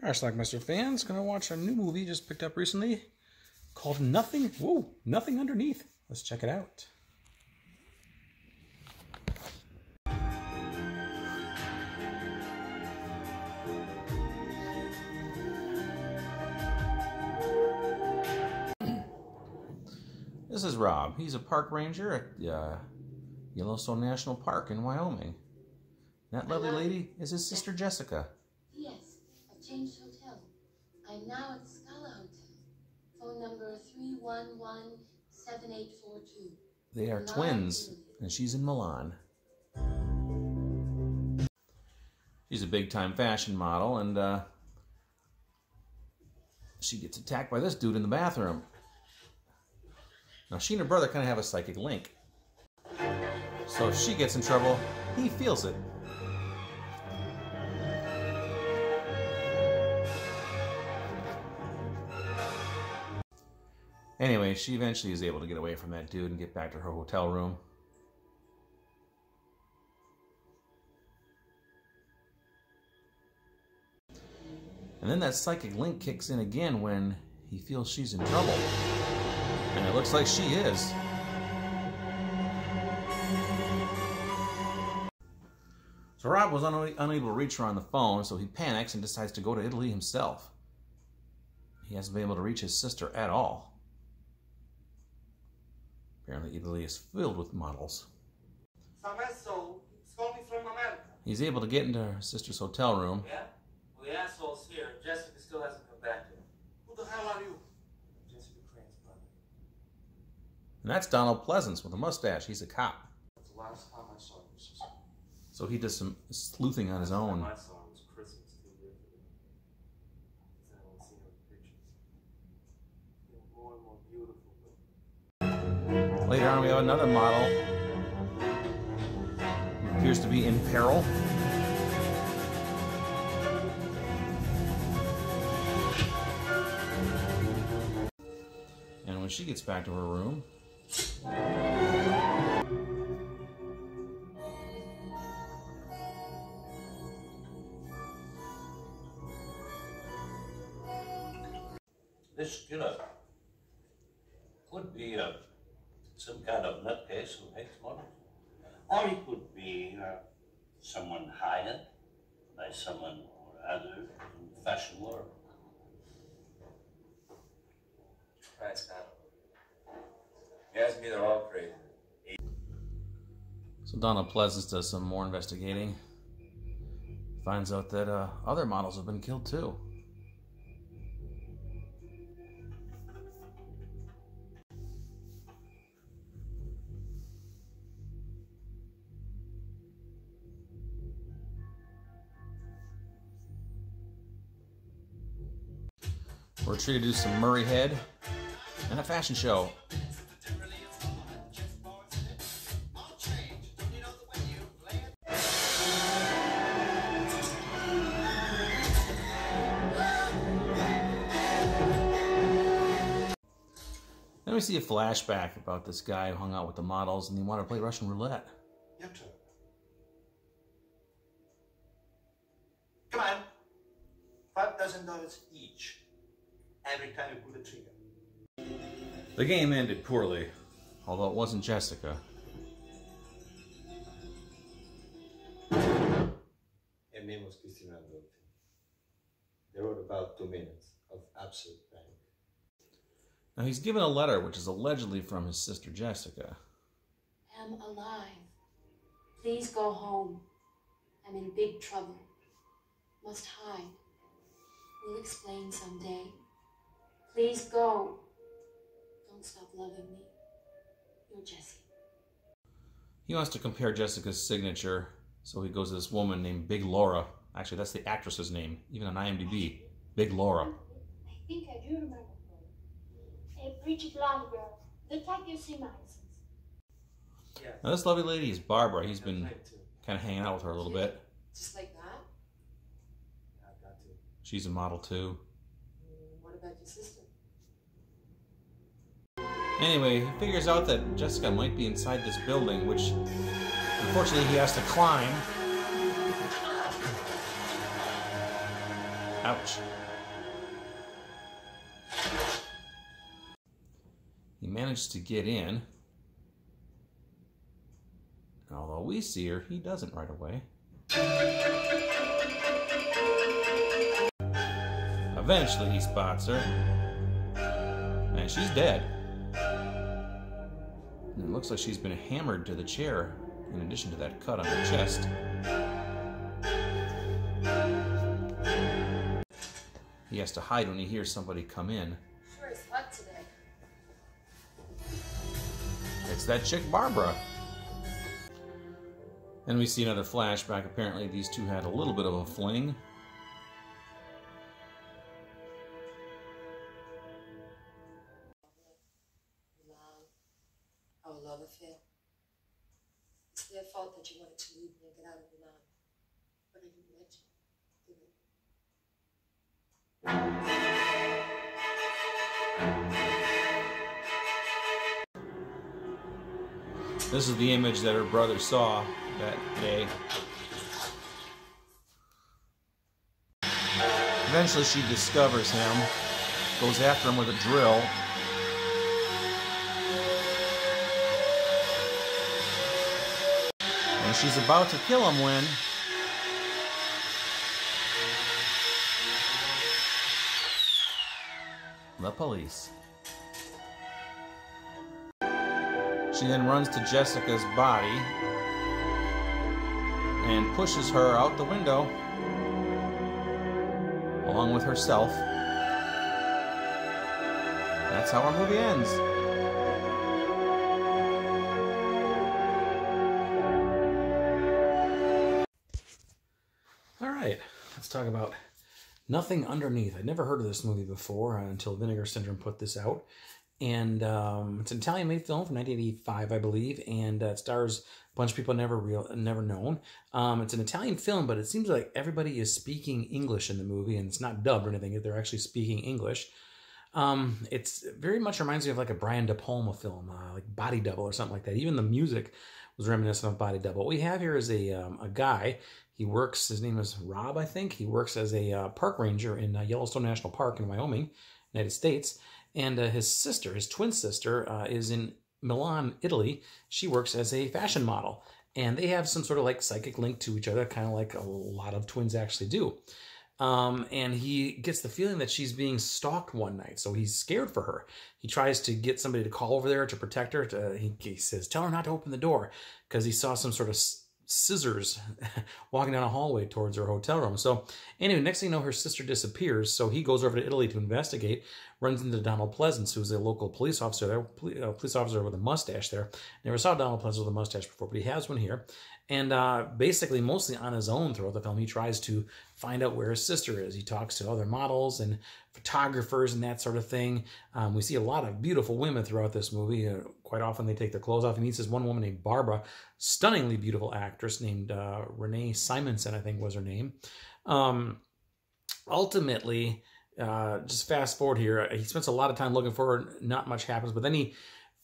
Alright, Schlockmeister fans, gonna watch a new movie just picked up recently called Nothing Underneath. Let's check it out. This is Rob. He's a park ranger at the Yellowstone National Park in Wyoming. That lovely lady is his sister Jessica. Yes, I've changed hotel. I'm now at the Scala Hotel. Phone number 311-7842. They are twins, and she's in Milan. She's a big-time fashion model, and she gets attacked by this dude in the bathroom. Now, she and her brother kind of have a psychic link. So if she gets in trouble, he feels it. Anyway, she eventually is able to get away from that dude and get back to her hotel room. And then that psychic link kicks in again when he feels she's in trouble. And it looks like she is. So Rob was unable to reach her on the phone, so he panics and decides to go to Italy himself. He hasn't been able to reach his sister at all. Apparently Italy is filled with models. He's able to get into her sister's hotel room. Yeah? Well, the asshole's here. Jessica still hasn't come back to him. Who the hell are you? Jessica Crane's brother. And that's Donald Pleasance with a mustache. He's a cop. That's the last time I saw your sister. So he does some sleuthing on his own. I saw her was Christmas 2 years ago. I haven't seen her pictures. They're more and more beautiful. Later on, we have another model who appears to be in peril. And when she gets back to her room, this killer could be some kind of nutcase who hates models. Or he could be someone hired by someone or other in the fashion world. Right, Scott. You asked me, they're all crazy. so Donald Pleasance does some more investigating. Finds out that other models have been killed too. We're treated to some Murray Head and a fashion show. Then we see a flashback about this guy who hung out with the models and he wanted to play Russian roulette. Your turn. Come on. $5,000 each. Every time you pull the trigger. The game ended poorly, although it wasn't Jessica. Her name was Christina Andolfi. There were about 2 minutes of absolute panic. Now he's given a letter which is allegedly from his sister Jessica. I'm alive. Please go home. I'm in big trouble. Must hide. We'll explain someday. Please go. Don't stop loving me. You're Jessie. He wants to compare Jessica's signature, so he goes to this woman named Big Laura. Actually, that's the actress's name, even on IMDb. Big Laura. I think I do remember her. A pretty blonde girl. The type you see my license. Yeah. Now this lovely lady is Barbara. He's been kind of hanging out with her a little bit. Just like that? Yeah, I've got to. She's a model too. What about your sister? Anyway, he figures out that Jessica might be inside this building, which unfortunately he has to climb. Ouch. He managed to get in. And although we see her, he doesn't right away. Eventually he spots her. And she's dead. And it looks like she's been hammered to the chair, in addition to that cut on her chest. He has to hide when he hears somebody come in. Sure is hot today. It's that chick Barbara. And we see another flashback. Apparently these two had a little bit of a fling. Our love affair. It's their fault that you wanted to leave me and get out of Milan. But I didn't let you, did I? This is the image that her brother saw that day. Eventually she discovers him, goes after him with a drill. And she's about to kill him when the police. She then runs to Jessica's body and pushes her out the window along with herself. That's how our movie ends. All right, let's talk about Nothing Underneath. I'd never heard of this movie before until Vinegar Syndrome put this out. And it's an Italian-made film from 1985, I believe, and it stars a bunch of people never known. It's an Italian film, but it seems like everybody is speaking English in the movie, and it's not dubbed or anything. They're actually speaking English. It's very much reminds me of like a Brian De Palma film, like Body Double or something like that. Even the music was reminiscent of Body Double. What we have here is a guy. He works, his name is Rob, I think. He works as a park ranger in Yellowstone National Park in Wyoming, United States. And his sister, his twin sister, is in Milan, Italy. She works as a fashion model. And they have some sort of like psychic link to each other, kind of like a lot of twins actually do. And he gets the feeling that she's being stalked one night. So he's scared for her. He tries to get somebody to call over there to protect her. He says, tell her not to open the door, because he saw some sort of scissors walking down a hallway towards her hotel room. So anyway, next thing you know, her sister disappears. So he goes over to Italy to investigate, runs into Donald Pleasance, who's a local police officer there, police officer with a mustache there. Never saw Donald Pleasance with a mustache before, but he has one here. And basically, mostly on his own throughout the film, he tries to find out where his sister is. He talks to other models and photographers and that sort of thing. We see a lot of beautiful women throughout this movie. Quite often they take their clothes off. He meets this one woman named Barbara, stunningly beautiful actress named Renee Simonson, I think was her name. Ultimately, just fast forward here, he spends a lot of time looking for her. Not much happens, but then he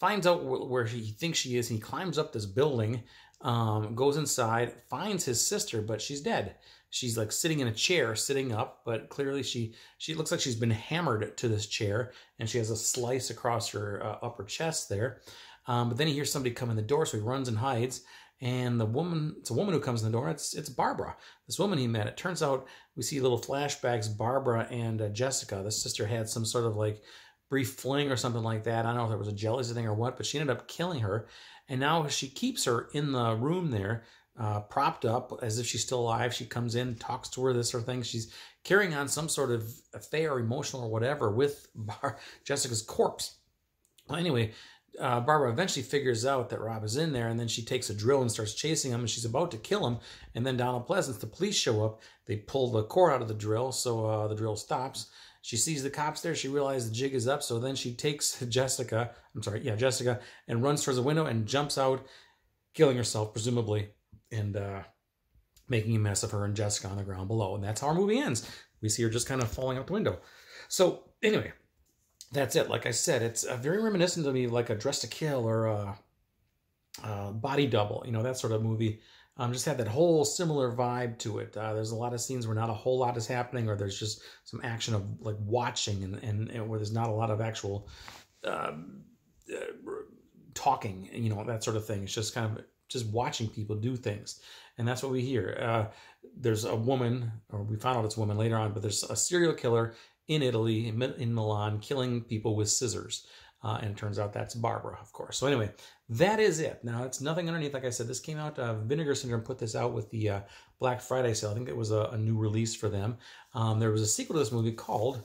finds out where he thinks she is. He climbs up this building, goes inside, finds his sister, but she's dead. She's like sitting in a chair, sitting up, but clearly she looks like she's been hammered to this chair, and she has a slice across her upper chest there. But then he hears somebody come in the door, so he runs and hides. And it's a woman who comes in the door. It's Barbara, this woman he met. It turns out we see little flashbacks. Barbara and Jessica, the sister, had some sort of like brief fling or something like that. I don't know if it was a jealousy thing or what, but she ended up killing her. And now she keeps her in the room there, propped up as if she's still alive. She comes in, talks to her, this sort of thing. She's carrying on some sort of affair, emotional or whatever, with Jessica's corpse. Well, anyway, Barbara eventually figures out that Rob is in there, and then she takes a drill and starts chasing him, and she's about to kill him. And then Donald Pleasance, the police, show up. They pull the core out of the drill, so the drill stops. She sees the cops there. She realizes the jig is up, so then she takes Jessica, and runs towards the window and jumps out, killing herself, presumably, and making a mess of her and Jessica on the ground below. And that's how our movie ends. We see her just kind of falling out the window. So, anyway, that's it. Like I said, it's very reminiscent to me like a Dress to Kill or a Body Double, you know, that sort of movie. Just had that whole similar vibe to it. There's a lot of scenes where not a whole lot is happening, or there's just some action of like watching, and where there's not a lot of actual talking, you know, that sort of thing. It's just kind of just watching people do things, and that's what we hear. There's a woman, or we found out it's a woman later on, but there's a serial killer in Italy, in Milan, killing people with scissors. And it turns out that's Barbara, of course. So anyway, that is it. Now, it's Nothing Underneath. Like I said, this came out, Vinegar Syndrome put this out with the Black Friday sale. I think it was a new release for them. There was a sequel to this movie called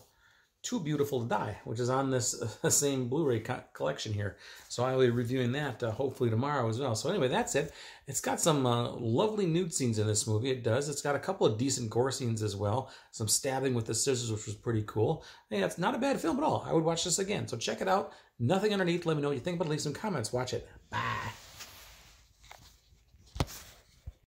Too Beautiful to Die, which is on this same Blu-ray collection here. So I will be reviewing that hopefully tomorrow as well. So anyway, that's it. It's got some lovely nude scenes in this movie. It does. It's got a couple of decent gore scenes as well. Some stabbing with the scissors, which was pretty cool. Hey, it's not a bad film at all. I would watch this again. So check it out. Nothing Underneath. Let me know what you think about it. Leave some comments. Watch it. Bye.